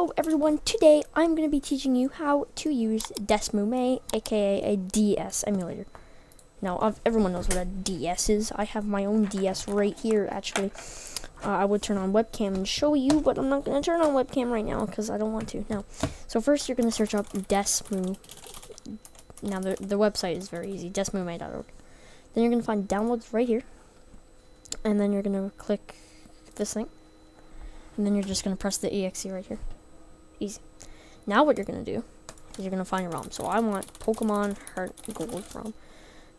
Hello everyone, today I'm going to be teaching you how to use DesMuME, aka a DS emulator. Now, everyone knows what a DS is. I have my own DS right here, actually. I would turn on webcam and show you, but I'm not going to turn on webcam right now because I don't want to. Now, so first you're going to search up DesMuME. Now, the website is very easy, desmume.org. Then you're going to find downloads right here. And then you're going to click this thing. And then you're just going to press the exe right here. Easy. Now what you're going to do is you're going to find a ROM. So I want Pokemon Heart Gold ROM.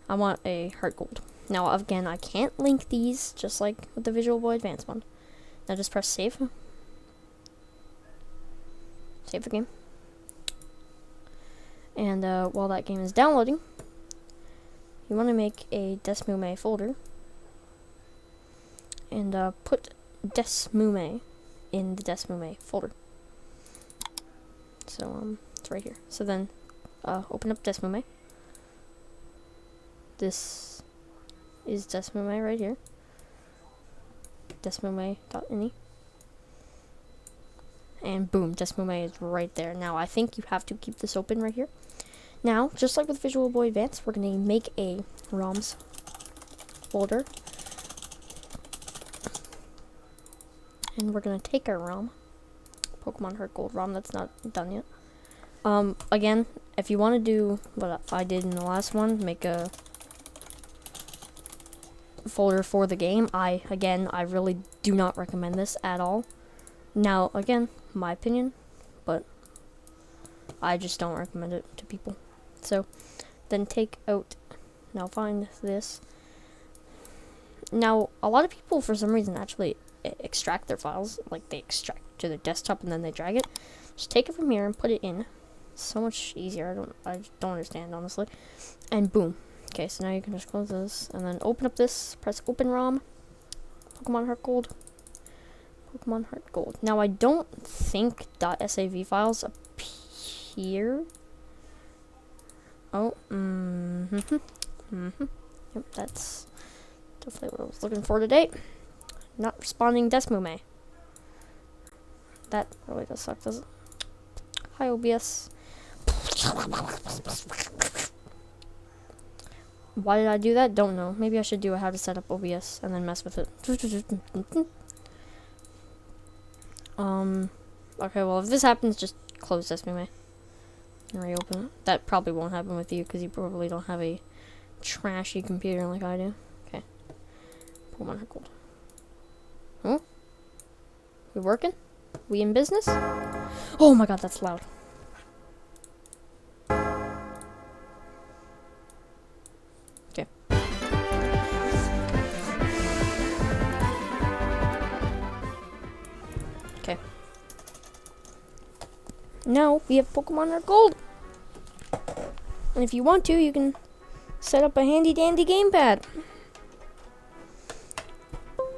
I want a Heart Gold. Now again, I can't link these, just like with the Visual Boy Advance one. Now just press save. Save the game. And while that game is downloading, you want to make a DesMuME folder. And put DesMuME in the DesMuME folder. So it's right here. So then open up DesMuME. This is DesMuME right here. DesMuME.ini. And boom, DesMuME is right there. Now I think you have to keep this open right here. Now, just like with Visual Boy Advance, we're gonna make a ROMs folder. And we're gonna take our ROM, Pokemon Heart Gold ROM, that's not done yet. Again, if you want to do what I did in the last one, make a folder for the game, I really do not recommend this at all. Now, again, my opinion, but I just don't recommend it to people. So, then take out, now find this. Now, a lot of people, for some reason, actually extract their files, like they extract to their desktop and then they drag it. Just take it from here and put it in. So much easier. I don't understand, honestly. And boom. Okay, so now you can just close this and then open up this, press open ROM, Pokemon Heart Gold, Pokemon Heart Gold. Now I don't think .sav files appear. Oh, Yep, that's definitely what I was looking for today. Not responding DesMuME. That really does suck, does it? Hi, OBS. Why did I do that? Don't know. Maybe I should do a how to set up OBS and then mess with it. Okay, well, if this happens, just close DesMuME and reopen it. That probably won't happen with you because you probably don't have a trashy computer like I do. Okay. Pokemon Heart Gold. Huh? We working? We in business? Oh my god, that's loud. Okay. Okay. Now we have Pokemon Heart Gold. And if you want to, you can set up a handy dandy gamepad.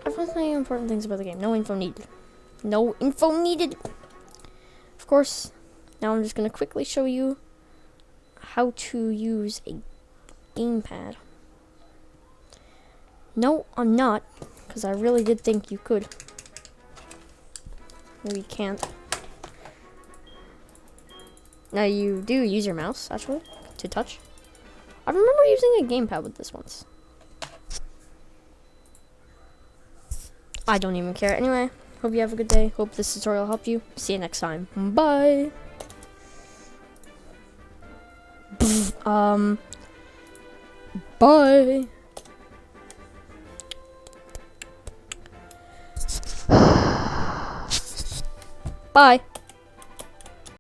Definitely important things about the game. No info needed. No info needed. Of course, now I'm just going to quickly show you how to use a gamepad. No, I'm not, because I really did think you could. Maybe you can't. Now you do use your mouse, actually, to touch. I remember using a gamepad with this once. I don't even care. Anyway, hope you have a good day. Hope this tutorial helped you. See you next time. Bye. Bye. Bye.